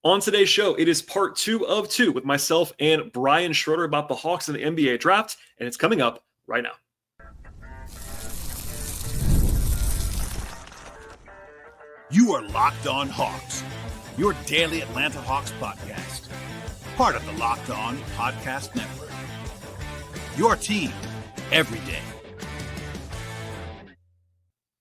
On today's show, it is part 2 of 2 with myself and Brian Schroeder about the Hawks and the NBA draft, and it's coming up right now. You are Locked On Hawks, your daily Atlanta Hawks podcast. Part of the Locked On Podcast Network. Your team every day.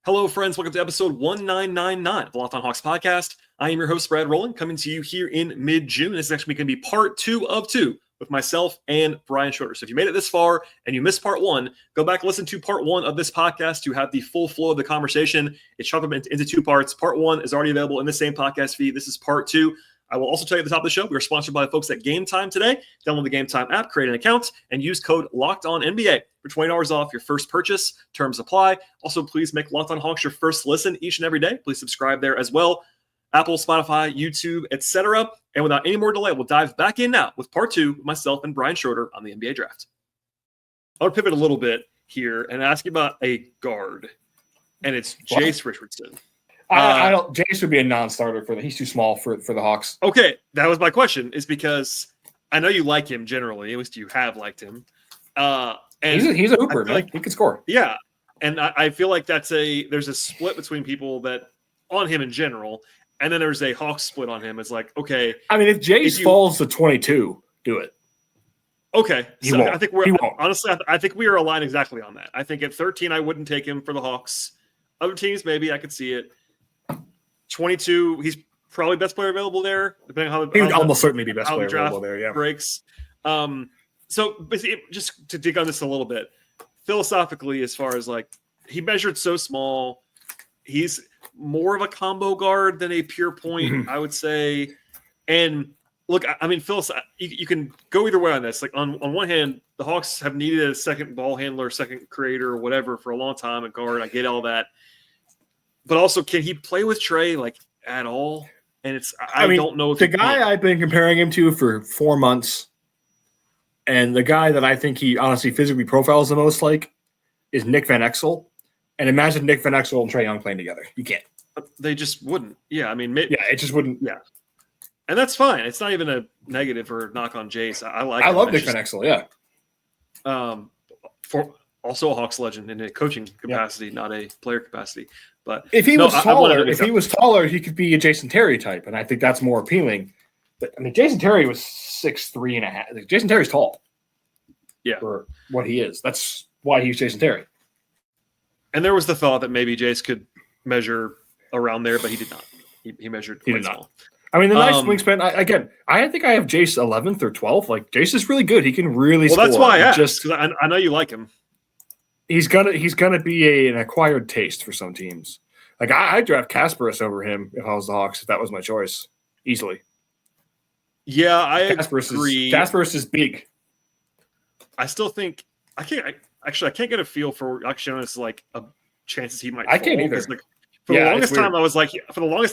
Hello, friends. Welcome to episode 1999 of the Locked On Hawks podcast. I am your host, Rowland, coming to you here in mid-June. This is actually going to be part 2 of 2 with myself and Brian Schroeder. So if you made it this far and you missed part 1, go back and listen to part 1 of this podcast to have the full flow of the conversation. It's chopped up into 2 parts. Part 1 is already available in the same podcast feed. This is part 2. I will also tell you at the top of the show, we are sponsored by the folks at Game Time today. Download the Game Time app, create an account, and use code LOCKEDONNBA for $20 off your first purchase. Terms apply. Also, please make Locked On Hawks your first listen each and every day. Please subscribe there as well. Apple, Spotify, YouTube, etc. And without any more delay, we'll dive back in now with part 2 with myself and Brian Schroeder on the NBA draft. I want to pivot a little bit here and ask you about a guard, and it's Jase Richardson. I don't. Jace would be a non-starter for he's too small for the Hawks. Okay, that was my question. Is because I know you like him generally. At least you have liked him. And he's a hooper, man. Like, he can score. Yeah, and I feel like there's a split between people that on him in general, and then there's a Hawks split on him. It's like, okay. I mean, if Jace falls to 22, do it. Okay, he won't. I think honestly, I think we are aligned exactly on that. I think at 13, I wouldn't take him for the Hawks. Other teams, maybe I could see it. 22, he's probably best player available there, depending on how he would almost certainly be best player available there. Yeah, breaks. So basically, just to dig on this a little bit, philosophically, as far as like he measured so small, he's more of a combo guard than a pure point, I would say. And look, I mean, you can go either way on this. Like on one hand, the Hawks have needed a second ball handler, second creator, or whatever for a long time. A guard, I get all that. But also, can he play with Trey like at all? And I don't know. The guy I've been comparing him to for 4 months, and the guy that I think he honestly physically profiles the most like is Nick Van Exel. And imagine Nick Van Exel and Trae Young playing together. You can't. They just wouldn't. Yeah, I mean, it just wouldn't. Yeah, and that's fine. It's not even a negative or knock on Jace. I love Nick Van Exel. Yeah. For also a Hawks legend in a coaching capacity, not a player capacity. But if he was taller, he could be a Jason Terry type, and I think that's more appealing. But I mean, Jason Terry was 6'3.5". Like, Jason Terry's tall. Yeah, for what he is. That's why he's Jason Terry. And there was the thought that maybe Jace could measure around there, but he did not. He measured quite small. I mean, the nice wingspan. I think I have Jace 11th or 12th. Like Jace is really good. He can really score. Well, that's why I asked, because I know you like him. He's gonna be an acquired taste for some teams. Like I'd draft Kasparas over him if I was the Hawks. If that was my choice, easily. Yeah, I agree. Kasparas is big. I still think I can't get a feel for Jakucionis like a chances he might. I can't either. Like, for the longest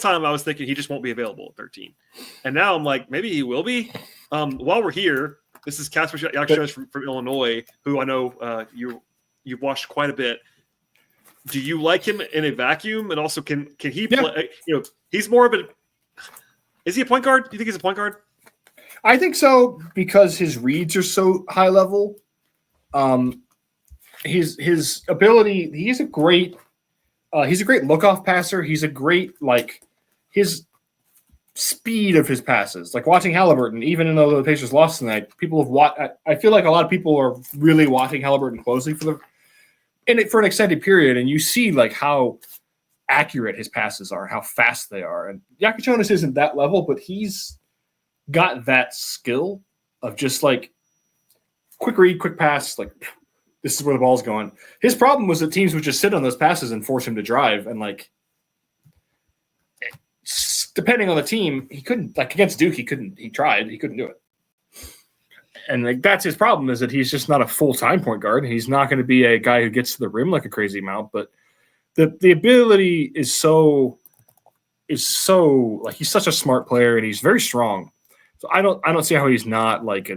time, I was thinking he just won't be available at 13, and now I'm like maybe he will be. While we're here, this is Kasparas Jakucionis from Illinois, who I know you've watched quite a bit. Do you like him in a vacuum? And also, can he play? You know, he's more of a. Is he a point guard? Do you think he's a point guard? I think so because his reads are so high level. His ability. He's a great look off passer. He's a great his speed of his passes. Like watching Halliburton, even though the Pacers lost tonight, people have watched. I feel like a lot of people are really watching Halliburton closely for an extended period, and you see like how accurate his passes are, how fast they are. And Jakucionis isn't that level, but he's got that skill of just like quick read, quick pass, like this is where the ball's going. His problem was that teams would just sit on those passes and force him to drive, and like depending on the team, he couldn't. Like against Duke, he couldn't. He tried, he couldn't do it. And like that's his problem is that he's just not a full-time point guard. He's not going to be a guy who gets to the rim like a crazy amount, but the ability is so like he's such a smart player and he's very strong. So I don't see how he's not like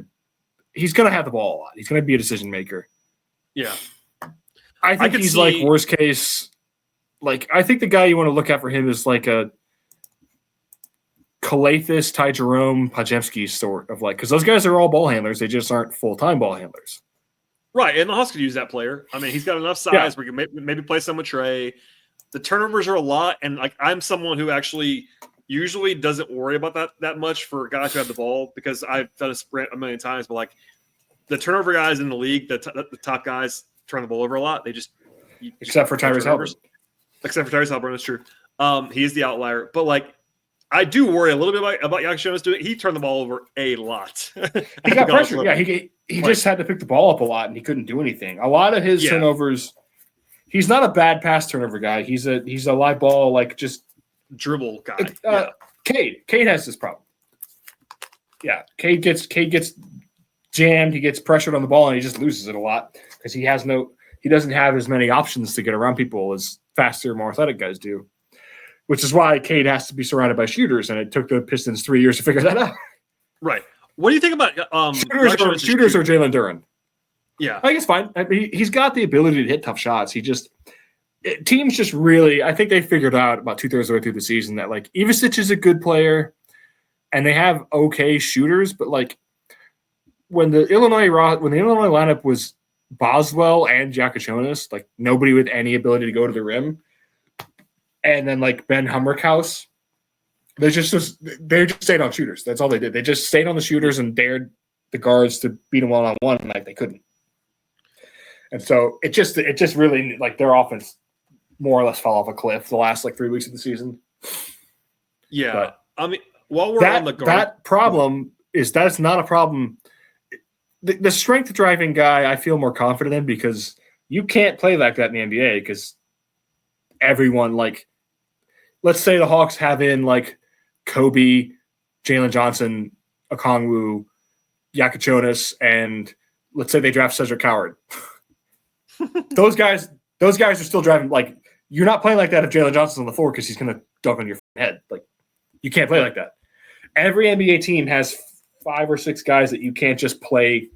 he's going to have the ball a lot. He's going to be a decision maker. Yeah. I think he's like worst case. Like I think the guy you want to look at for him is like a Kalathis, Ty Jerome, Pajemski sort of like, because those guys are all ball handlers. They just aren't full-time ball handlers. Right, and the Hawks could use that player. I mean, he's got enough size where you can maybe play some with Trey. The turnovers are a lot, and like I'm someone who actually usually doesn't worry about that much for guys who have the ball because I've done a sprint a million times. But like the turnover guys in the league, the top guys turn the ball over a lot. They just except for Tyrese Haliburton. Except for Tyrese Haliburton, that's true. He is the outlier, but like I do worry a little bit about Jakucionis doing it. He turned the ball over a lot. He got pressure. Yeah, he just had to pick the ball up a lot, and he couldn't do anything. A lot of his turnovers. He's not a bad pass turnover guy. He's a live ball like just dribble guy. Cade has this problem. Yeah, Cade gets jammed. He gets pressured on the ball, and he just loses it a lot because he doesn't have as many options to get around people as faster, more athletic guys do. Which is why Cade has to be surrounded by shooters, and it took the Pistons 3 years to figure that out. Right. What do you think about shooters or Jalen Duren? Yeah, I think it's fine. I mean, he's got the ability to hit tough shots. Teams just really, I think they figured out about 2/3 of the way through the season that like Ivicic is a good player, and they have okay shooters, but like when the Illinois lineup was Boswell and Jakucionis, like nobody with any ability to go to the rim, and then like Ben Hummerkaus, they just stayed on shooters. That's all they did. They just stayed on the shooters and dared the guards to beat them one-on-one, and like they couldn't. And so it just really like their offense more or less fell off a cliff the last like 3 weeks of the season. Yeah, but I mean, while we're on the guard, that problem is that's not a problem. The strength driving guy, I feel more confident in because you can't play like that in the NBA because everyone like, let's say the Hawks have in like Kobe, Jalen Johnson, Okongwu, Jakucionis, and let's say they draft Cedric Howard. Those guys are still driving. Like you're not playing like that if Jalen Johnson's on the floor because he's going to dunk on your head. Like you can't play like that. Every NBA team has 5 or 6 guys that you can't just play.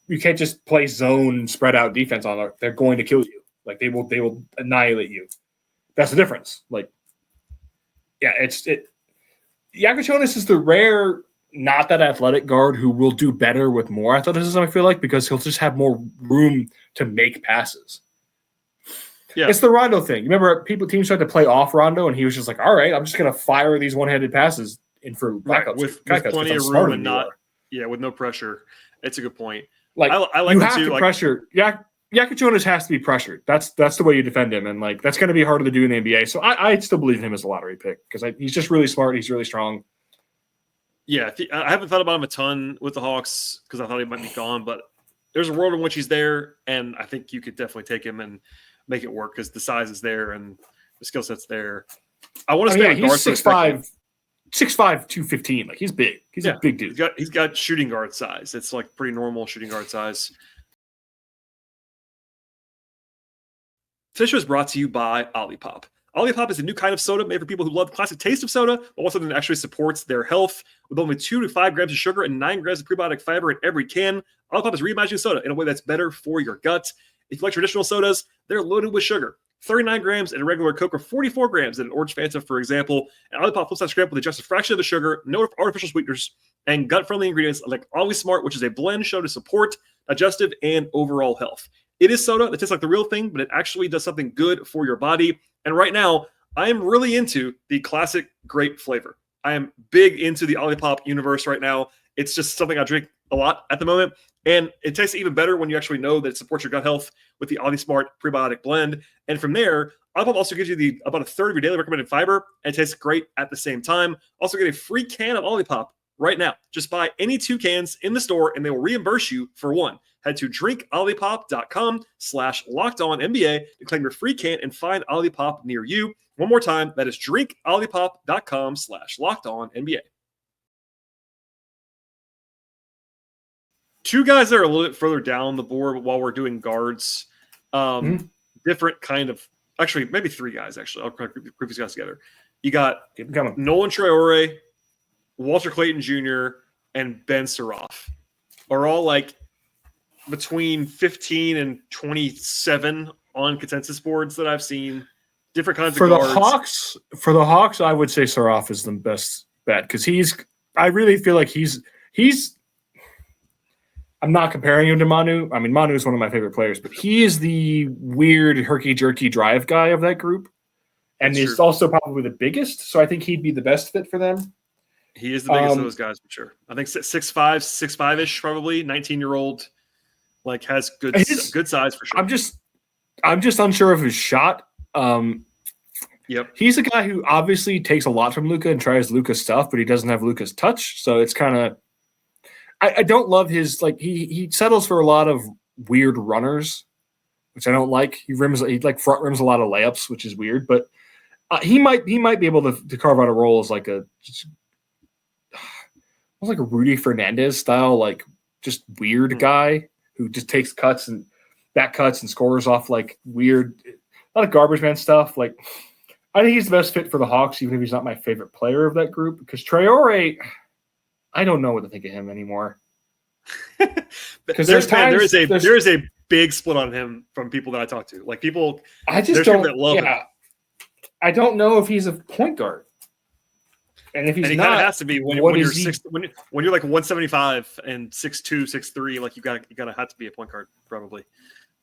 You can't just play zone spread out defense on. They're going to kill you. Like they will annihilate you. That's the difference. Like, yeah, Jakucionis is the rare, not that athletic guard who will do better with more athleticism, I feel like, because he'll just have more room to make passes. Yeah. It's the Rondo thing. You remember teams tried to play off Rondo, and he was just like, all right, I'm just going to fire these one-handed passes in for backups. With plenty of room and not – with no pressure. It's a good point. Like, I like you have to pressure – Jakucionis has to be pressured. That's the way you defend him, and like that's going to be harder to do in the NBA. So I still believe in him as a lottery pick because he's just really smart. He's really strong. Yeah, I haven't thought about him a ton with the Hawks because I thought he might be gone, but there's a world in which he's there, and I think you could definitely take him and make it work because the size is there and the skill set's there. I want to stay with guards. He's 6'5", 215. Like he's big. He's a big dude. He's got shooting guard size. It's like pretty normal shooting guard size. Today's show is brought to you by OLIPOP. OLIPOP is a new kind of soda made for people who love the classic taste of soda, but want something that actually supports their health. With only 2 to 5 grams of sugar and 9 grams of prebiotic fiber in every can, OLIPOP is reimagining soda in a way that's better for your gut. If you like traditional sodas, they're loaded with sugar. 39 grams in a regular Coke or 44 grams in an Orange Fanta, for example. And OLIPOP flips that script with just a fraction of the sugar, no artificial sweeteners, and gut-friendly ingredients like Ollie Smart, which is a blend shown to support digestive and overall health. It is soda that tastes like the real thing, but it actually does something good for your body. And right now, I am really into the classic grape flavor. I am big into the OLIPOP universe right now. It's just something I drink a lot at the moment. And it tastes even better when you actually know that it supports your gut health with the Ollie Smart prebiotic blend. And from there, OLIPOP also gives you about a third of your daily recommended fiber and tastes great at the same time. Also get a free can of OLIPOP right now. Just buy any 2 cans in the store and they will reimburse you for 1. Head to drinkolipop.com/lockedonnba to claim your free can and find OLIPOP near you. One more time, that is drinkolipop.com/lockedonnba. 2 guys that are a little bit further down the board while we're doing guards. Different kind of, actually, maybe 3 guys, actually. I'll group these guys together. You got Nolan Traore, Walter Clayton Jr., and Ben Surratt. Are all like between 15 and 27 on consensus boards that I've seen. Different kinds of guards. For the Hawks, I would say Surratt is the best bet because I really feel like he's. I'm not comparing him to Manu. I mean, Manu is one of my favorite players, but he is the weird herky-jerky drive guy of that group, and is also probably the biggest. So I think he'd be the best fit for them. He is the biggest of those guys for sure. I think 6'5", probably 19-year-old, like has good size for sure. I'm just unsure of his shot. Yep. He's a guy who obviously takes a lot from Luka and tries Luka's stuff, but he doesn't have Luka's touch. So it's kind of I don't love his he settles for a lot of weird runners, which I don't like. He front rims a lot of layups, which is weird, but he might be able to carve out a role as like a Rudy Fernandez style, like just weird guy who just takes cuts and back cuts and scores off like weird, a lot of garbage man stuff. Like I think he's the best fit for the Hawks, even if he's not my favorite player of that group. Because Traore, I don't know what to think of him anymore. Because there is a big split on him from people that I talk to. Like people, I just don't love him. I don't know if he's a point guard, and if he's he not, kind of has to be when you're like 175 and 6'2", 6'3", like you gotta have to be a point guard probably,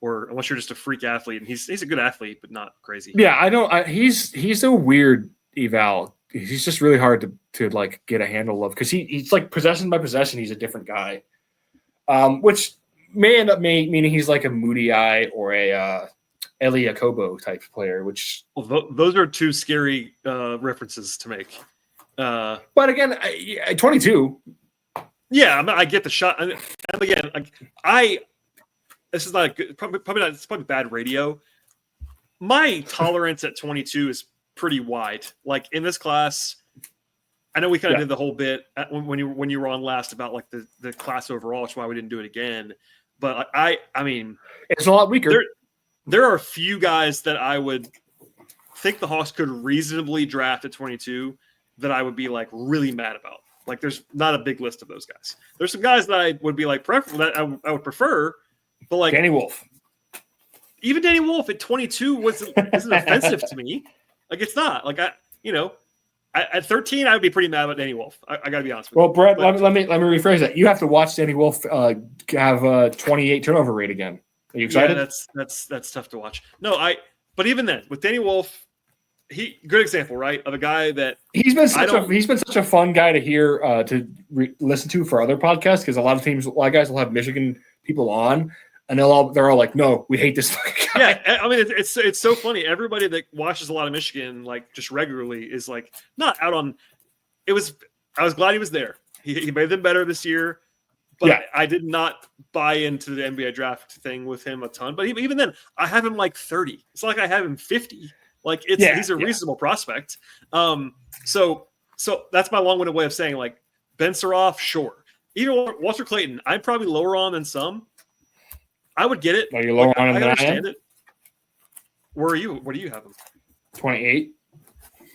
or unless you're just a freak athlete. And he's a good athlete, but not crazy. Yeah, I don't. He's a weird eval. He's just really hard to like get a handle of because he's like possession by possession. He's a different guy, which may end up meaning he's like a Moody Eye or a Eli Akobo type player. Which those are two scary references to make. But again, 22. Yeah, I get the shot. And again, this is not good. Probably not. It's probably bad radio. My tolerance at 22 is pretty wide. Like in this class, I know we kind of did the whole bit when you were on last about like the class overall, which is why we didn't do it again. But I mean, it's a lot weaker. There are a few guys that I would think the Hawks could reasonably draft at 22 that I would be like really mad about. Like there's not a big list of those guys. There's some guys that I would be like that I would prefer, but like Danny Wolf. Even Danny Wolf at 22 isn't offensive to me. Like it's not like at 13 I would be pretty mad about Danny Wolf. I got to be honest with you. Well, Brett, let me rephrase that. You have to watch Danny Wolf have a 28 turnover rate again. Are you excited? Yeah, that's tough to watch. No, but even then with Danny Wolf, good example, right, of a guy that he's been such a fun guy to hear listen to for other podcasts because a lot of guys will have Michigan people on. And they're all like, no, we hate this fucking guy. Yeah, I mean, it's so funny. Everybody that watches a lot of Michigan, like just regularly, is like not out on. I was glad he was there. He made them better this year, but I did not buy into the NBA draft thing with him a ton. But even then, I have him like 30. It's not like I have him 50. Like he's a reasonable prospect. So that's my long-winded way of saying like Ben Saroff, sure. Even Walter Clayton, I'm probably lower on than some. I would get it. Are you lower on him than I am? It. Where are you? Where do you have him? 28.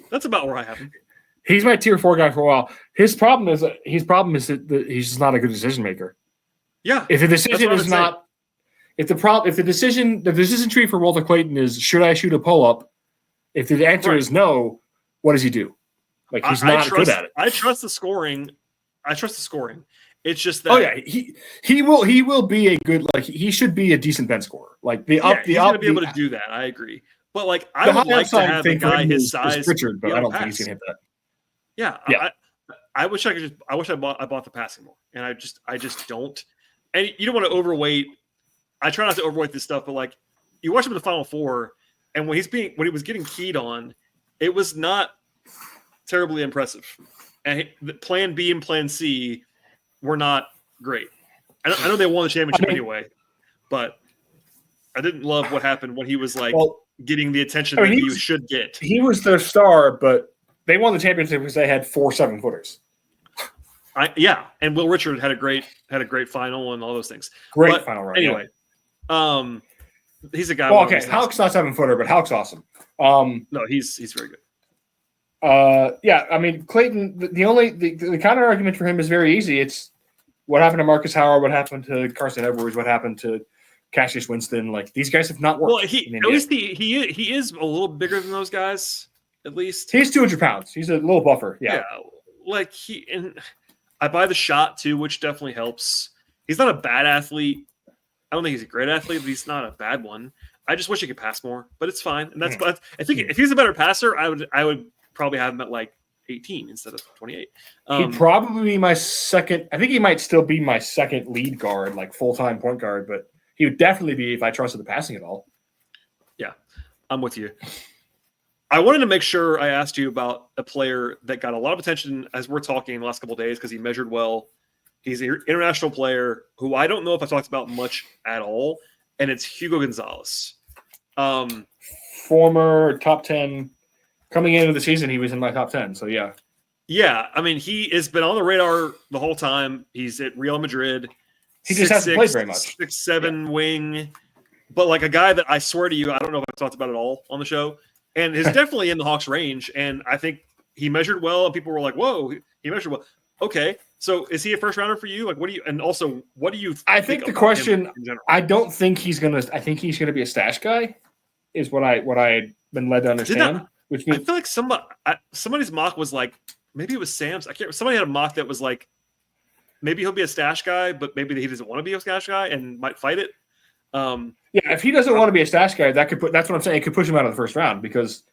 That's about where I have him. He's my tier 4 guy for a while. His problem is that he's just not a good decision maker. Yeah. If the decision is not, if the decision tree for Walter Clayton is should I shoot a pull up, if the answer is no, what does he do? Like he's not good at it. I trust the scoring. It's just that he will be a good he should be a decent bench scorer. Like he's gonna be able to do that. I agree. But like I would like to have a guy his size. Richard, but I don't think he's gonna hit that. Yeah. I wish I bought the passing more, and I just don't. And you don't want to overweight. I try not to overweight this stuff, but like you watch him in the Final Four, and when he was getting keyed on, it was not terribly impressive. And Plan B and Plan C were not great. I know they won the championship anyway, but I didn't love what happened when he was like getting the attention that he should get. He was their star, but they won the championship because they had 4 7-footers. And Will Richard had a great final and all those things. Great final run. Anyway, he's a guy. Well, okay, Hauck's not 7-footer, but Hauck's awesome. No, he's very good. I mean, Clayton, the counter argument for him is very easy. It's what happened to Marcus Howard, what happened to Carson Edwards, what happened to Cassius Winston. Like these guys have not worked. Well, at least he is a little bigger than those guys. At least he's 200 pounds. He's a little buffer. Yeah. like I buy the shot too, which definitely helps. He's not a bad athlete. I don't think he's a great athlete, but he's not a bad one. I just wish he could pass more, but it's fine. And that's I think if he's a better passer, I would probably have him at like 18 instead of 28. He'd probably be my second. I think he might still be my second lead guard, like full-time point guard, but he would definitely be if I trusted the passing at all. Yeah, I'm with you. I wanted to make sure I asked you about a player that got a lot of attention as we're talking in the last couple of days because he measured well. He's an international player who I don't know if I talked about much at all, and it's Hugo Gonzalez. Former top 10. Coming into the season, he was in my top 10, so yeah. Yeah, I mean, he has been on the radar the whole time. He's at Real Madrid. He just hasn't played very much. 6'7" wing. But like a guy that I swear to you, I don't know if I've talked about it all on the show, and is definitely in the Hawks range, and I think he measured well, and people were like, whoa, he measured well. Okay, so is he a first rounder for you? Like, what do you? And also, what do you? I think the question. I don't think he's gonna. I think he's gonna be a stash guy. Is what I'd been led to understand. Which means, I feel like somebody's mock was like maybe it was Sam's. I can't. Somebody had a mock that was like maybe he'll be a stash guy, but maybe he doesn't want to be a stash guy and might fight it. Yeah, if he doesn't want to be a stash guy, that's what I'm saying. It could push him out of the first round because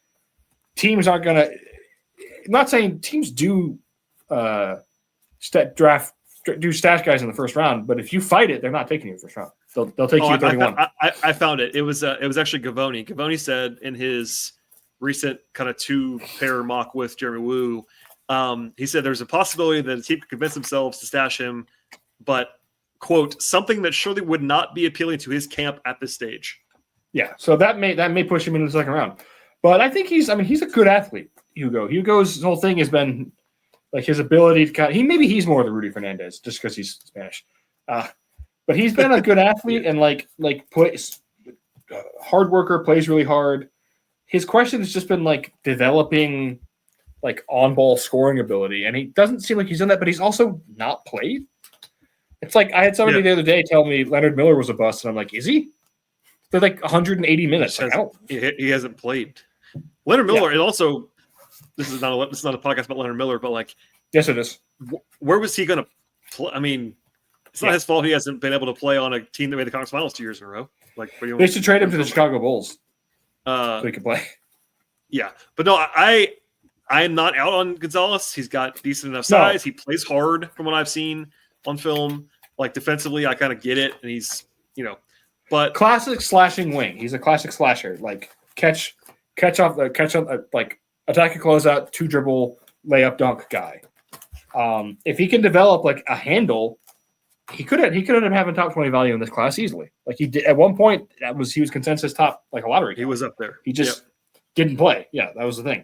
teams aren't gonna. I'm not saying teams do. Do stash guys in the first round, but if you fight it, they're not taking you in the first round. They'll take you at 31. I found it. It was actually Gavoni. Gavoni said in his recent kind of 2-pair mock with Jeremy Woo, he said there's a possibility that a team could convince themselves to stash him, but quote something that surely would not be appealing to his camp at this stage. Yeah, so that may push him into the second round, but I think he's a good athlete. Hugo's whole thing has been. Like his ability to he's more the Rudy Fernandez just because he's Spanish, but he's been a good athlete and like plays hard worker, plays really hard. His question has just been like developing like on ball scoring ability, and he doesn't seem like he's done that. But he's also not played. It's like I had somebody the other day tell me Leonard Miller was a bust, and I'm like, is he? They're like 180 minutes. He hasn't played. Leonard Miller, and also. This is not a podcast about Leonard Miller, but like, yes, it is. Where was he going to play? I mean, it's not his fault he hasn't been able to play on a team that made the conference finals 2 years in a row. Like, they should trade him to the Chicago Bulls so he can play. Yeah, but no, I am not out on Gonzalez. He's got decent enough size. He plays hard from what I've seen on film. Like defensively, I kind of get it, and he's but classic slashing wing. He's a classic slasher. Like catch off like. Attack a closeout, 2-dribble, layup, dunk guy. If he can develop like a handle, he could end up having top 20 value in this class easily. Like he did at one point. He was consensus top like a lottery. He was up there. He just didn't play. Yeah, that was the thing.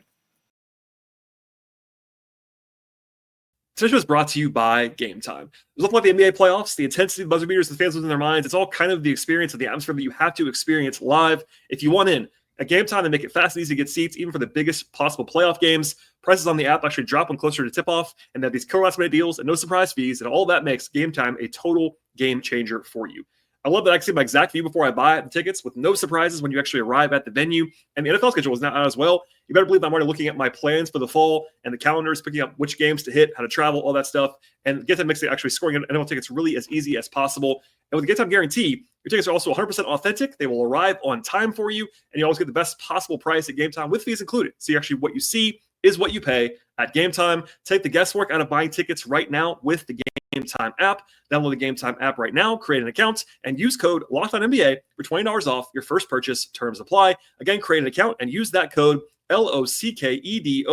This was brought to you by Game Time. It's looking like the NBA playoffs, the intensity, the buzzer beaters, the fans losing their minds. It's all kind of the experience of the atmosphere that you have to experience live if you want in. At Game Time, they make it fast and easy to get seats, even for the biggest possible playoff games. Prices on the app actually drop when closer to tip-off, and they have these killer last-minute deals and no surprise fees, and all that makes Game Time a total game changer for you. I love that I can see my exact view before I buy the tickets with no surprises when you actually arrive at the venue. And the NFL schedule is now out as well. You better believe I'm already looking at my plans for the fall and the calendars, picking up which games to hit, how to travel, all that stuff. And Game Time makes it actually scoring NFL tickets really as easy as possible. And with the Game Time guarantee, your tickets are also 100% authentic. They will arrive on time for you, and you always get the best possible price at Game Time with fees included. So what you see is what you pay at Game Time. Take the guesswork out of buying tickets right now with the Game Time app. Download the Game Time app right now, create an account, and use code LOCKEDONNBA for $20 off your first purchase. Terms apply. Again, create an account and use that code LOCKEDONNBA,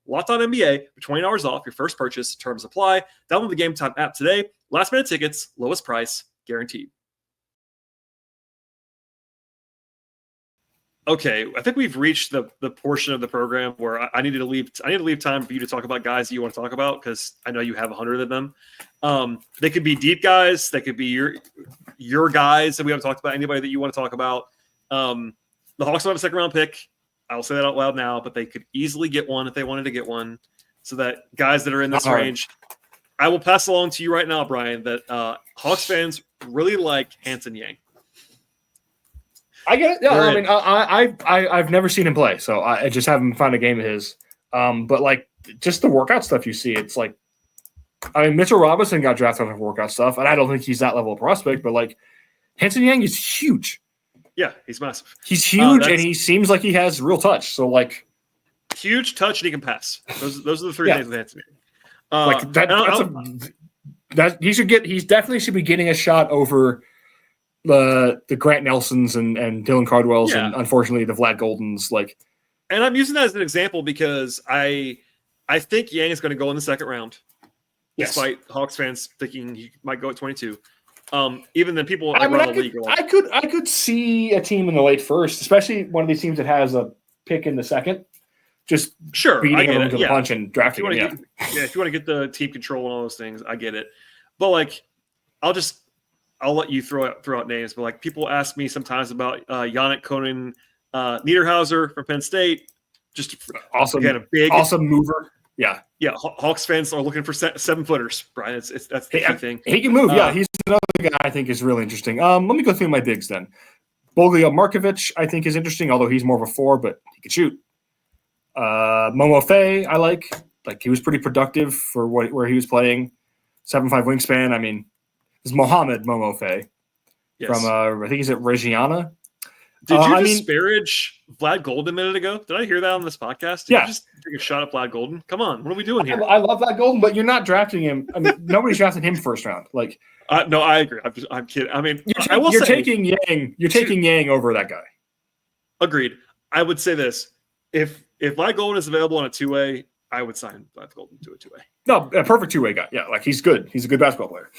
LOCKEDONNBA for $20 off your first purchase. Terms apply. Download the Game Time app today. Last minute tickets, lowest price, guaranteed. Okay, I think we've reached the portion of the program where I need to leave time for you to talk about guys that you want to talk about because I know you have 100 of them. They could be deep guys. They could be your guys that we haven't talked about. Anybody that you want to talk about. The Hawks don't have a second-round pick. I'll say that out loud now, but they could easily get one if they wanted to get one. So that guys that are in this range, I will pass along to you right now, Brian, that Hawks fans really like Hanson Yang. I get it. Yeah, I mean, I've never seen him play, so I just haven't found a game of his. But like just the workout stuff you see. It's like, I mean, Mitchell Robinson got drafted on workout stuff, and I don't think he's that level of prospect, but like Hanson Yang is huge. Yeah, he's massive. He's huge, and he seems like he has real touch. So like, huge touch, and he can pass. Those are the three things with Hanson Yang. Like that he should get. He definitely should be getting a shot over the Grant Nelsons and Dylan Cardwells and unfortunately the Vlad Goldens. Like, and I'm using that as an example because I think Yang is going to go in the second round, despite Hawks fans thinking he might go at 22. Even then, people around the league are like, I could see a team in the late first, especially one of these teams that has a pick in the second. Just beating them to the punch and drafting him. If you want to get the team control and all those things, I get it. But like, I'll let you throw out names. But like, people ask me sometimes about Yannick Konen Niederhauser from Penn State. Just awesome, again, a big awesome mover. Yeah. Hawks fans are looking for 7-footers, Brian. That's the key thing. He can move. He's another guy I think is really interesting. Let me go through my bigs then. Boglia Markovic, I think, is interesting, although he's more of a 4, but he can shoot. Momo Faye, I like. Like, he was pretty productive for where he was playing. 7'5" wingspan. I mean, it's Mohamed Momo Faye from I think he's at Reggiana. Did you disparage Vlad Golden a minute ago? Did I hear that on this podcast? Did you just take a shot at Vlad Golden? Come on, what are we doing here? I love Vlad Golden, but you're not drafting him. I mean, nobody's drafting him first round. Like, no, I agree. I'm kidding. I mean, you're taking Yang. You're taking Yang over that guy. Agreed. I would say this: if Vlad Golden is available on a 2-way, I would sign Vlad Golden to a 2-way. No, a perfect 2-way guy. Yeah, like he's good. He's a good basketball player.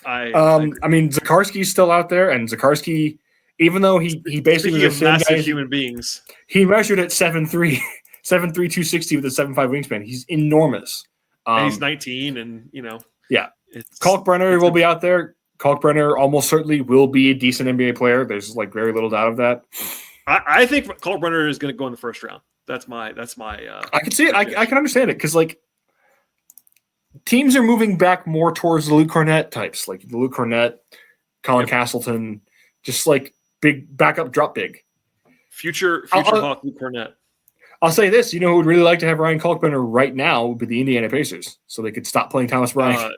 I mean, Zakarski's still out there, and Zakarski, even though he basically was massive human beings, he measured at 7'3", 260 with a 7'5" wingspan. He's enormous. And he's 19, and Kalkbrenner will be out there. Kalkbrenner almost certainly will be a decent NBA player. There's like very little doubt of that. I think Kalkbrenner is going to go in the first round. That's my. I can see it. I can understand it because like teams are moving back more towards the Luke Cornett types, like the Luke Cornett, Colin Castleton, just like big backup drop big. Future Hawk Luke Cornett. I'll say this: you know who would really like to have Ryan Kalkbrenner right now would be the Indiana Pacers, so they could stop playing Thomas Bryant.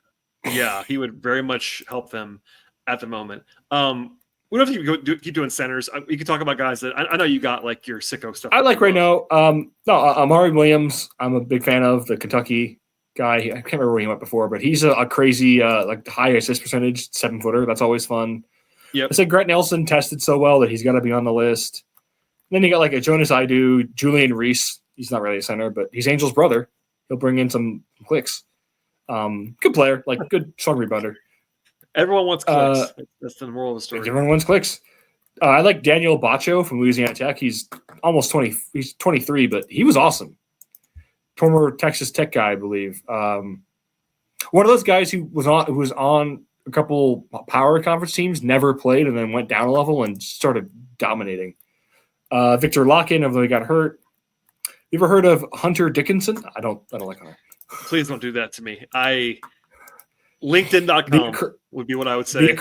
He would very much help them at the moment. We don't have to keep doing centers. We can talk about guys that I know you got like your sicko stuff. I like right now. Amari Williams. I'm a big fan of the Kentucky guy. I can't remember where he went before, but he's a crazy like high assist percentage 7-footer. That's always fun. Yep. I said Grant Nelson tested so well that he's got to be on the list. And then you got like a Jonas Idu, Julian Reese. He's not really a center, but he's Angel's brother. He'll bring in some clicks. Good player, like good strong rebounder. Everyone wants clicks. That's the moral of the story. Everyone wants clicks. I like Daniel Bacho from Louisiana Tech. He's almost 20. He's 23, but he was awesome. Former Texas Tech guy, I believe. One of those guys who was on a couple power conference teams, never played, and then went down a level and started dominating. Victor Locken, although he got hurt. You ever heard of Hunter Dickinson? I don't like Hunter. Please don't do that to me. LinkedIn.com would be what I would say.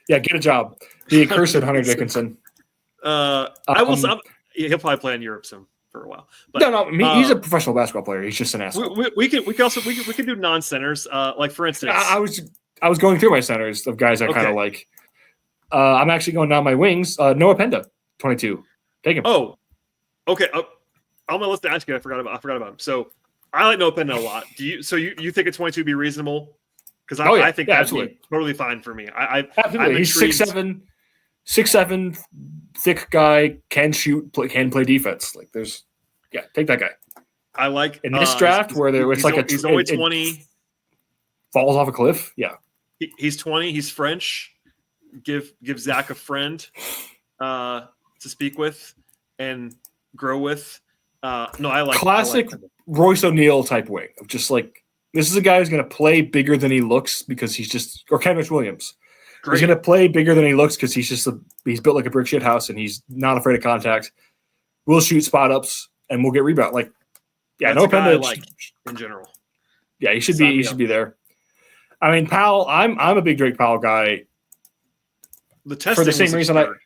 Get a job. The accursed Hunter Dickinson. He'll probably play in Europe soon for a while. But, he's a professional basketball player. He's just an asshole. We can do non-centers. Like for instance, I was going through my centers of guys I kind of like. I'm actually going down my wings. Noah Penda, 22. Take him. Oh, okay. On my list to ask you, I forgot about him. So I like Noah Penda a lot. Do you? So you think a 22 would be reasonable? Because I think that'd be totally fine for me. Absolutely. He's 6'7", thick guy, can shoot, can play defense. Like take that guy. I like in this draft where it's like he's only 20, falls off a cliff. Yeah, he's 20. He's French. Give Zach a friend to speak with and grow with. I like classic Royce O'Neal type wing of just like. This is a guy who's going to play bigger than he looks because he's just – or Kenrich Williams. Great. He's going to play bigger than he looks because he's built like a brick shit house and he's not afraid of contact. We'll shoot spot ups and we'll get rebound. Like, no Penda in general. Yeah, he should be there. I mean, Powell. I'm a big Drake Powell guy. The testing for the same reason absurd.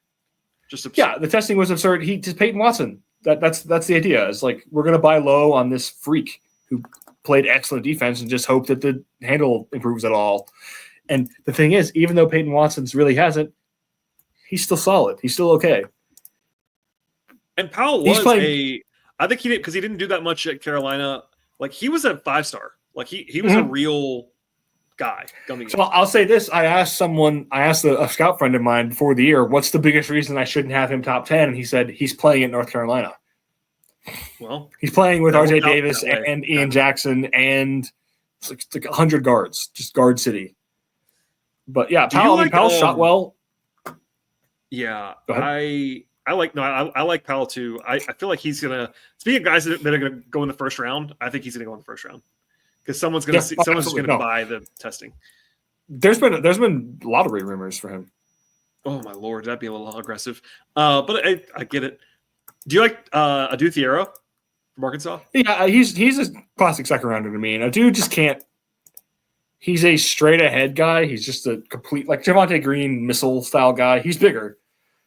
The testing was absurd. Peyton Watson. That's the idea. It's like we're going to buy low on this freak who played excellent defense and just hope that the handle improves at all. And the thing is, even though Peyton Watson's really hasn't, he's still solid. He's still okay. And Powell was I think he did, because he didn't do that much at Carolina. Like, he was a 5-star. Like, he was a real guy coming in. So I'll say this. I asked a scout friend of mine before the year, what's the biggest reason I shouldn't have him top 10? And he said, he's playing at North Carolina. Well, he's playing with RJ Davis and Ian Jackson and it's like 100 guards, just guard city. But yeah, Powell shot well. Yeah, I like Powell too. I feel like he's gonna. Speaking of guys that are gonna go in the first round, I think he's gonna go in the first round because someone's gonna buy the testing. There's been lottery rumors for him. Oh my lord, that'd be a little aggressive. But I get it. Do you like Adu Thiero from Arkansas? Yeah, he's a classic second rounder to me. And Adu just can't. He's a straight ahead guy. He's just a complete like Javonte Green missile style guy. He's bigger.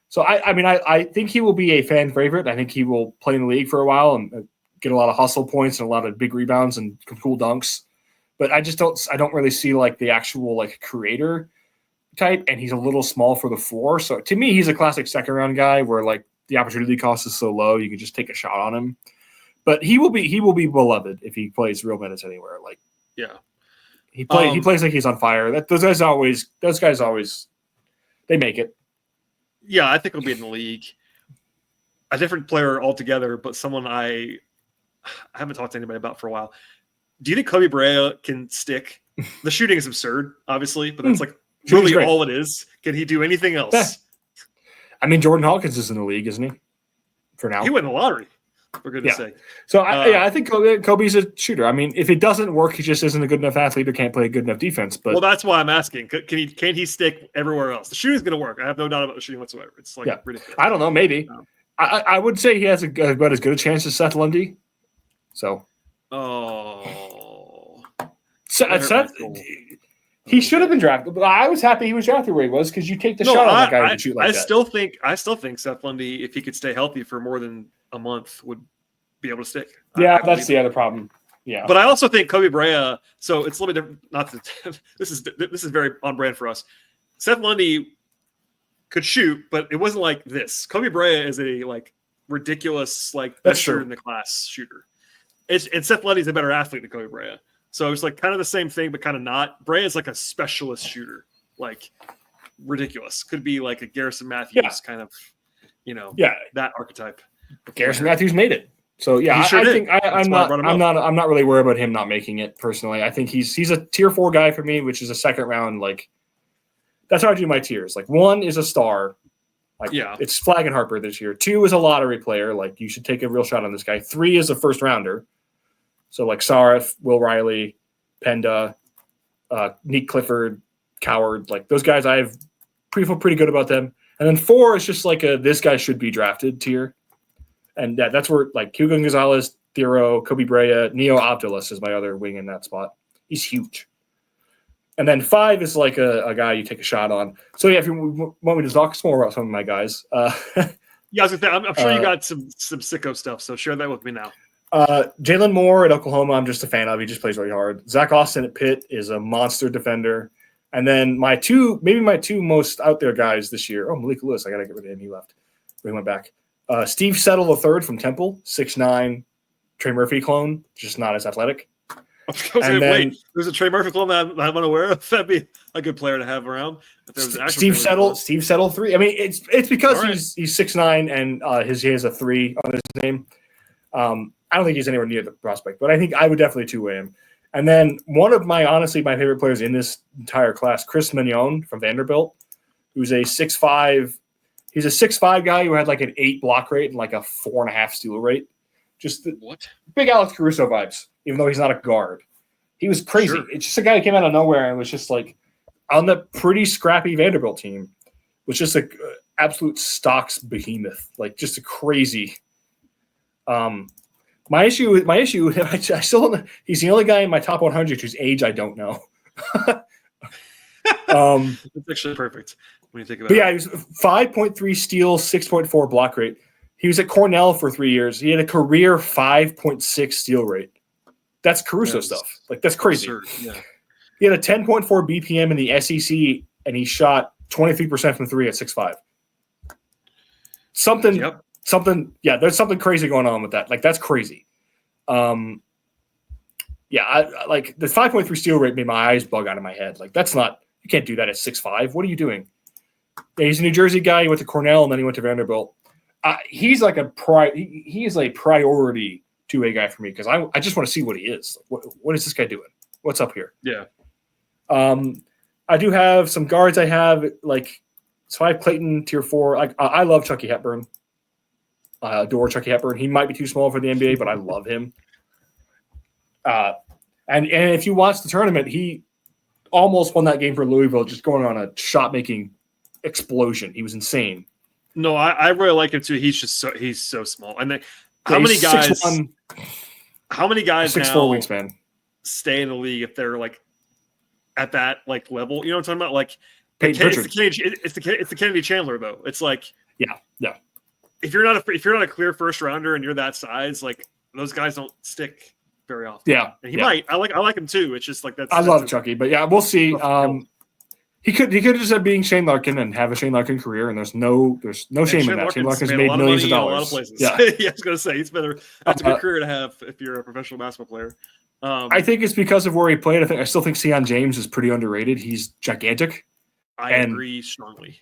So I think he will be a fan favorite. I think he will play in the league for a while and get a lot of hustle points and a lot of big rebounds and cool dunks. But I don't really see like the actual like creator type, and he's a little small for the floor. So to me, he's a classic second round guy where like the opportunity cost is so low you can just take a shot on him. But he will be beloved if he plays real minutes anywhere. Like yeah, he plays like he's on fire. Those guys always they make it. Yeah, I think he'll be in the league. A different player altogether, but someone I haven't talked to anybody about for a while. Do you think Kobe Bryant can stick? The shooting is absurd, obviously, but that's like really all it is. Can he do anything else? Yeah. I mean, Jordan Hawkins is in the league, isn't he? For now. He went in the lottery, for goodness sake. So, I think Kobe's a shooter. I mean, if it doesn't work, he just isn't a good enough athlete or can't play a good enough defense. But that's why I'm asking. Can he stick everywhere else? The shooting's going to work. I have no doubt about the shooting whatsoever. It's like ridiculous. I don't know. Maybe. I would say he has about as good a chance as Seth Lundy. So. Oh. Seth, he should have been drafted, but I was happy he was drafted where he was because you take the shot on that guy who shoot like that. I still think Seth Lundy, if he could stay healthy for more than a month, would be able to stick. Yeah, that's the other problem. Yeah, but I also think Kobe Bryant. So it's a little bit different. Not that this is very on brand for us. Seth Lundy could shoot, but it wasn't like this. Kobe Bryant is a like ridiculous like best shooter in the class shooter. And Seth Lundy's a better athlete than Kobe Bryant. So it's like kind of the same thing, but kind of not. Bryant's like a specialist shooter, like ridiculous. Could be like a Garrison Matthews kind of, that archetype. Garrison Matthews made it. So I'm not really worried about him not making it personally. I think he's a tier 4 guy for me, which is a second round. Like that's how I do my tiers. Like 1 is a star. Like it's Flag and Harper this year. 2 is a lottery player. Like you should take a real shot on this guy. 3 is a first rounder. So like Sarif, Will Riley, Penda, Nick Clifford, Coward, like those guys I feel pretty good about them. And then 4 is just like this guy should be drafted tier. And that's where like Hugo Gonzalez, Thiero, Kobe Bryant, Neo Abdulas is my other wing in that spot. He's huge. And then 5 is like a guy you take a shot on. So if you want me to talk some more about some of my guys. I was gonna say, I'm sure you got some sicko stuff, so share that with me now. Jalen Moore at Oklahoma, I'm just a fan of. He just plays really hard. Zach Austin at Pitt is a monster defender. And then my two most out there guys this year. Oh, Malik Lewis, I got to get rid of him. He left. He went back. Steve Settle III from Temple, 6'9", Trey Murphy clone, just not as athletic. Wait, there's a Trey Murphy clone that I'm unaware of. That'd be a good player to have around. If there was Steve Settle 3. I mean, it's because he's 6'9" and he has a 3 on his name. I don't think he's anywhere near the prospect, but I think I would definitely two-way him. And then one of my favorite players in this entire class, Chris Mignon from Vanderbilt, who's a 6'5". He's a 6'5" guy who had like an 8 block rate and like a 4.5 steal rate. Just big Alex Caruso vibes, even though he's not a guard. He was crazy. Sure. It's just a guy who came out of nowhere and was just like on the pretty scrappy Vanderbilt team, was just an absolute stocks behemoth, like just a crazy. My issue, I still don't know. He's the only guy in my top 100 whose age I don't know. It's actually perfect when you think about it. Yeah, he was 5.3 steals, 6.4 block rate. He was at Cornell for 3 years. He had a career 5.6 steal rate. That's Caruso stuff. Like, that's crazy. Absurd. Yeah. He had a 10.4 BPM in the SEC, and he shot 23% from three at 6'5". Something, there's something crazy going on with that. Like, that's crazy. I like the 5.3 steal rate made my eyes bug out of my head. Like, that's not, you can't do that at 6'5". What are you doing? Yeah, he's a New Jersey guy. He went to Cornell, and then he went to Vanderbilt. He's like he is a priority two-way guy for me because I just want to see what he is. What is this guy doing? What's up here? Yeah. I do have some guards I have, like, so I have Clayton, tier 4. I love Chucky Hepburn. I adore Chucky Hepburn. He might be too small for the NBA, but I love him. And if you watch the tournament, he almost won that game for Louisville, just going on a shot-making explosion. He was insane. No, I really like him too. He's so small. And then how many guys 6'1", now wingspan stay in the league if they're like at that like level? You know what I'm talking about? Like it's the Kennedy Chandler though. It's like yeah. If you're not a clear first rounder and you're that size, like those guys don't stick very often. Yeah, and he might. I like him too. It's just like I love Chucky, but yeah, we'll see. He could just end being Shane Larkin and have a Shane Larkin career, and there's no shame in that. Shane Larkin's made millions of dollars. A lot of places. Yeah, I was going to say that's a good career to have if you're a professional basketball player. I think it's because of where he played. I still think Sion James is pretty underrated. He's gigantic. I agree strongly.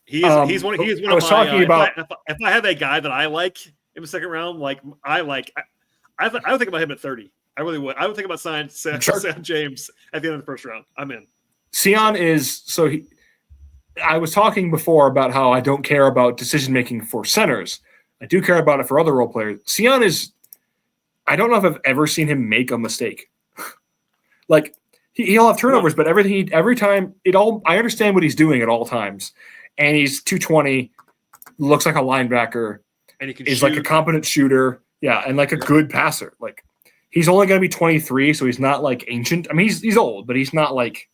He's one of my. If I have a guy that I like in the second round, like I would think about him at 30. I really would. I would think about Sion James at the end of the first round. I'm in. Sion is so. I was talking before about how I don't care about decision making for centers. I do care about it for other role players. Sion is. I don't know if I've ever seen him make a mistake. Like he'll have turnovers, but every time I understand what he's doing at all times, and he's 220, looks like a linebacker, and is like a competent shooter, and like a good passer. Like he's only going to be 23, so he's not like ancient. I mean, he's old, but he's not like.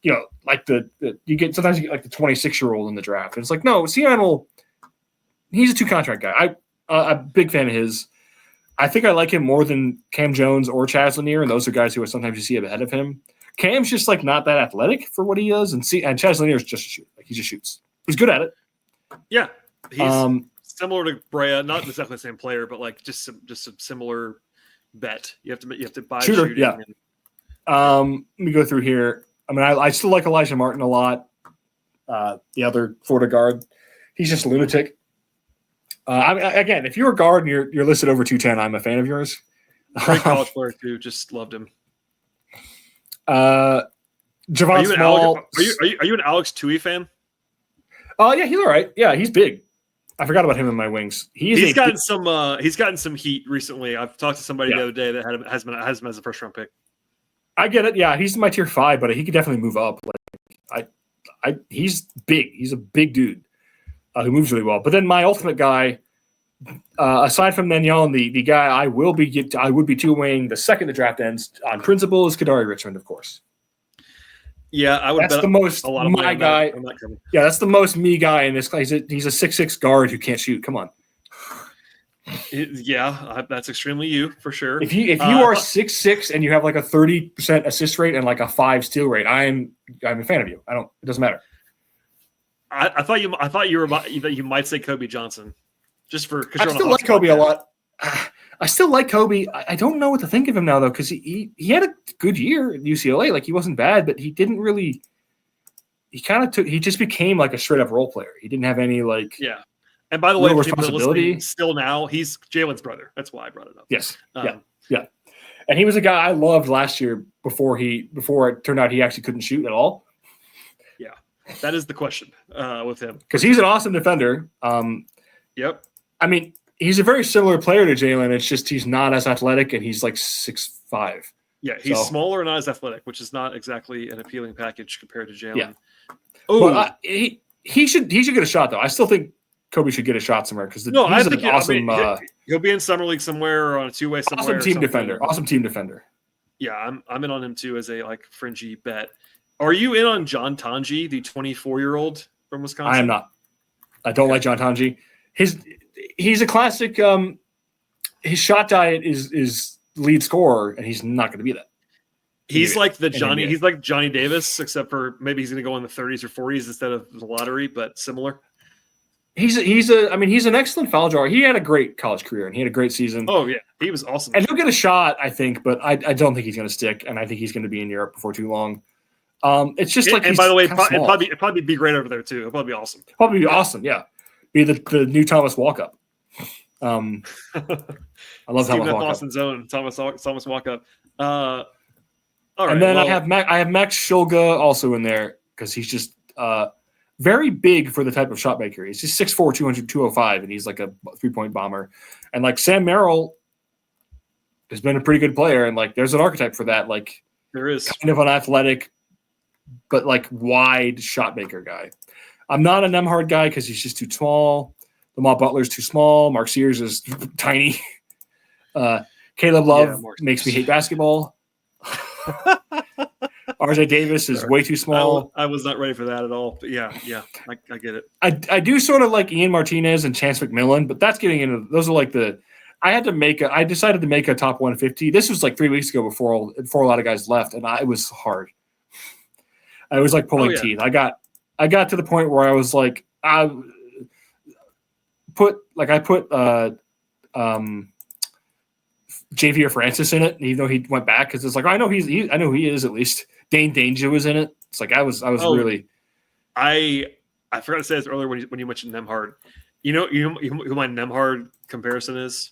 You know, like sometimes you get like the 26-year-old in the draft. And it's like, no, Sion he's a 2-contract guy. I'm a big fan of his. I think I like him more than Cam Jones or Chaz Lanier, and those are guys who sometimes you see ahead of him. Cam's just like not that athletic for what he does, and Chaz Lanier is just a shooter. Like he just shoots. He's good at it. Yeah, he's similar to Brea, not exactly the same player, but like just a similar bet. You have to buy shooter. Yeah. Let me go through here. I mean, I still like Elijah Martin a lot. The other Florida guard, he's just a lunatic. Again, if you're a guard and you're listed over 210, I'm a fan of yours. Great college player too. Just loved him. Javon Small. Are you an Alex Tui fan? Oh yeah, he's all right. Yeah, he's big. I forgot about him in my wings. He's gotten some heat recently. I've talked to somebody the other day that has him as a first round pick. I get it. Yeah, he's in my tier 5, but he could definitely move up. Like, he's big. He's a big dude who moves really well. But then my ultimate guy, aside from Nenyon, the guy I would be two-weighing the second the draft ends on principle is Kadari Richmond, of course. Yeah, I would. That's the most my guy. Yeah, that's the most me guy in this class. He's a 6'6" guard who can't shoot. Come on. That's extremely you for sure. If you are 6'6" and you have like a 30% assist rate and like a 5 steal rate, I'm a fan of you. It doesn't matter. I thought you might say Kobe Johnson, just for because I still like Kobe a lot. I still like Kobe. I don't know what to think of him now though, because he had a good year at UCLA. Like he wasn't bad, but he didn't really. He just became like a straight up role player. He didn't have any like And by the way, responsibility. Still now, he's Jalen's brother. That's why I brought it up. Yes. Yeah. And he was a guy I loved last year before it turned out he actually couldn't shoot at all. Yeah. That is the question with him. Because he's an awesome defender. Yep. I mean, he's a very similar player to Jalen. It's just he's not as athletic, and he's like 6'5". Yeah, he's smaller and not as athletic, which is not exactly an appealing package compared to Jalen. Yeah. Oh, he should get a shot though. I still think Kobe should get a shot somewhere because I think he'll be in summer league somewhere or on a two-way somewhere. Awesome team defender. Yeah, I'm in on him too as a like fringy bet. Are you in on John Tanji, the 24-year-old from Wisconsin? I am not. I don't like John Tanji. He's a classic. His shot diet is lead scorer, and he's not going to be that. He's like He's like Johnny Davis, except for maybe he's going to go in the 30s or 40s instead of the lottery, but similar. He's an excellent foul drawer. He had a great college career, and he had a great season. Oh yeah, he was awesome. And he'll get a shot, I think, but I don't think he's going to stick, and I think he's going to be in Europe before too long. It's just like, and by the way, it'd probably be great over there too. It'll probably be awesome. Probably be awesome, yeah. Be the new Thomas Walkup. I love Thomas Walkup. Austin's own Thomas Walkup. All right, and then I have Max Shulga also in there because he's just very big for the type of shot maker. He's just 6'4", 205, and he's like a 3-point bomber. And like Sam Merrill has been a pretty good player, and like there's an archetype for that. Like there is kind of an athletic, but like wide shot maker guy. I'm not a Nemhard guy because he's just too small. Lamar Butler's too small. Mark Sears is tiny. Caleb Love makes me hate basketball. RJ Davis is way too small. I was not ready for that at all. But yeah, I get it. I do sort of like Ian Martinez and Chance McMillan, but that's getting into those are like I decided to make a top 150. This was like 3 weeks ago before a lot of guys left, and it was hard. I was like pulling teeth. I got to the point where I was like, I put Javier Francis in it, even though he went back, because it's like I know he is at least. Dane Danger was in it. It's like I was really. I forgot to say this earlier when you mentioned Nemhard. You know who my Nemhard comparison is.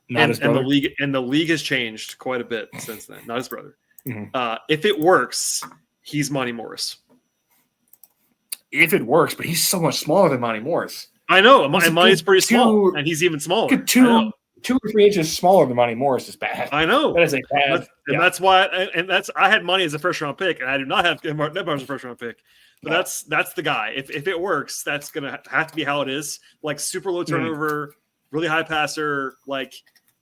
Not his brother. And the league has changed quite a bit since then. Not his brother. Mm-hmm. If it works, he's Monty Morris. If it works, but he's so much smaller than Monty Morris. I know, and Monty's pretty small, and he's even smaller. 2 or 3 inches smaller than Monty Morris is bad. I know. That is a bad. That's why. I had Monty as a first round pick, and I do not have Nemhard as a first round pick. But that's the guy. If it works, that's gonna have to be how it is. Like super low turnover, really high passer. Like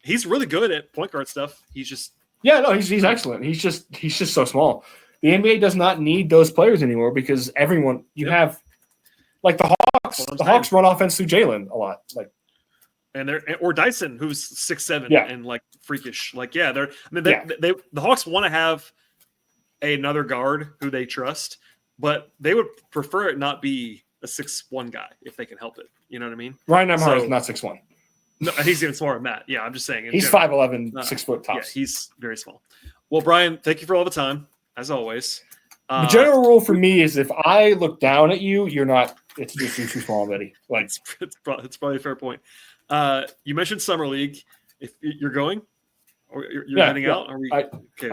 he's really good at point guard stuff. He's just he's excellent. He's just so small. The NBA does not need those players anymore because everyone have like the Hawks. The Hawks run offense through Jalen a lot. Like. Or Dyson, who's 6'7" and like freakish. Like, the Hawks want to have another guard who they trust, but they would prefer it not be a 6'1" guy if they can help it. You know what I mean? Ryan Nemhard is not 6'1". No, he's even smaller than that. Yeah, I'm just saying. He's 5'11", 6 foot tops. Yeah, he's very small. Well, Brian, thank you for all the time, as always. The general rule for me is if I look down at you, you're not. It's just too small, buddy. Like it's probably a fair point. You mentioned Summer League. If you're going, or you're heading out, are we? I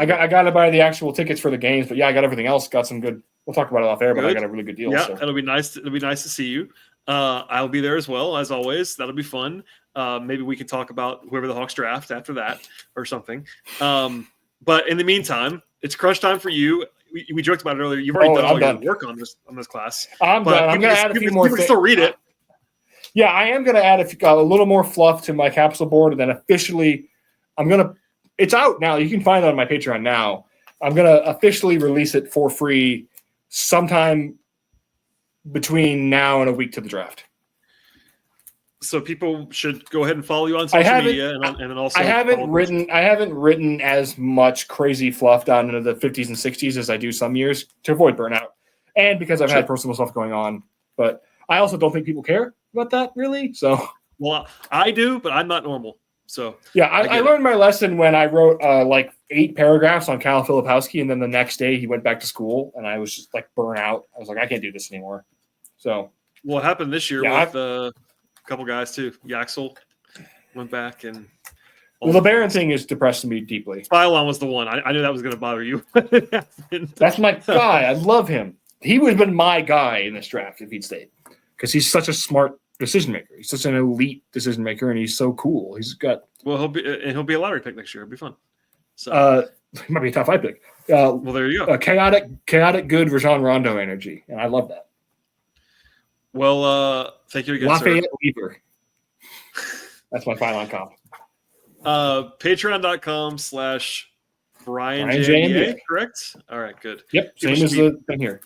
got to buy the actual tickets for the games, but I got everything else. Got some good. We'll talk about it off air, but I got a really good deal. Yeah, so. it'll be nice. It'll be nice to see you. I'll be there as well, as always. That'll be fun. Maybe we can talk about whoever the Hawks draft after that or something. But in the meantime, it's crunch time for you. We joked about it earlier. You've already done all your work on this class. I'm done. I'm going to add a few more. You can still read it. Yeah, I am going to add a little more fluff to my capsule board, and then officially, it's out now. You can find it on my Patreon now. I'm going to officially release it for free sometime between now and a week to the draft. So people should go ahead and follow you on social media, and then also. I haven't written as much crazy fluff down into the 50s and 60s as I do some years to avoid burnout, and because I've had personal stuff going on. But I also don't think people care about that really. So well, I do, but I'm not normal. So yeah, I learned my lesson when I wrote like 8 paragraphs on Kyle Filipowski, and then the next day he went back to school, and I was just like burnt out. I was like, I can't do this anymore. So what happened this year with a couple guys too? Yaxel went back, and the Baron thing is depressing me deeply. Spylon was the one. I knew that was going to bother you. That's my guy. I love him. He would have been my guy in this draft if he'd stayed, because he's such a smart decision maker. He's such an elite decision maker, and he's so cool. He's got he'll be a lottery pick next year. It'll be fun. So he might be a top 5 pick. Well, there you go. Chaotic, good Rajon Rondo energy, and I love that. Well, thank you again, Lafayette sir. Weaver. That's my final comp. Patreon.com/Brian JNBA, correct? All right, good. Yep, same as the thing here.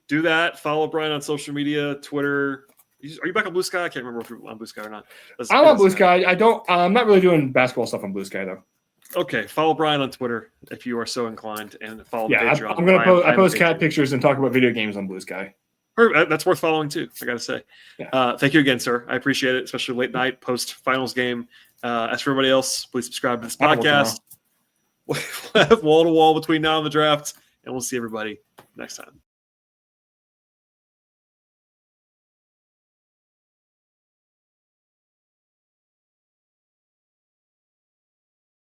Do that. Follow Brian on social media, Twitter. Are you back on Blue Sky? I can't remember if you're on Blue Sky or not. I'm on Blue Sky. I'm not really doing basketball stuff on Blue Sky though. Okay, follow Brian on Twitter if you are so inclined, and follow the Yeah, Patreon. I'm going to I post cat pictures and talk about video games on Blue Sky. That's worth following too, I got to say. Yeah. Thank you again, sir. I appreciate it, especially late night post finals game. As for everybody else, please subscribe to this podcast. We'll have wall to wall between now and the draft, and we'll see everybody next time.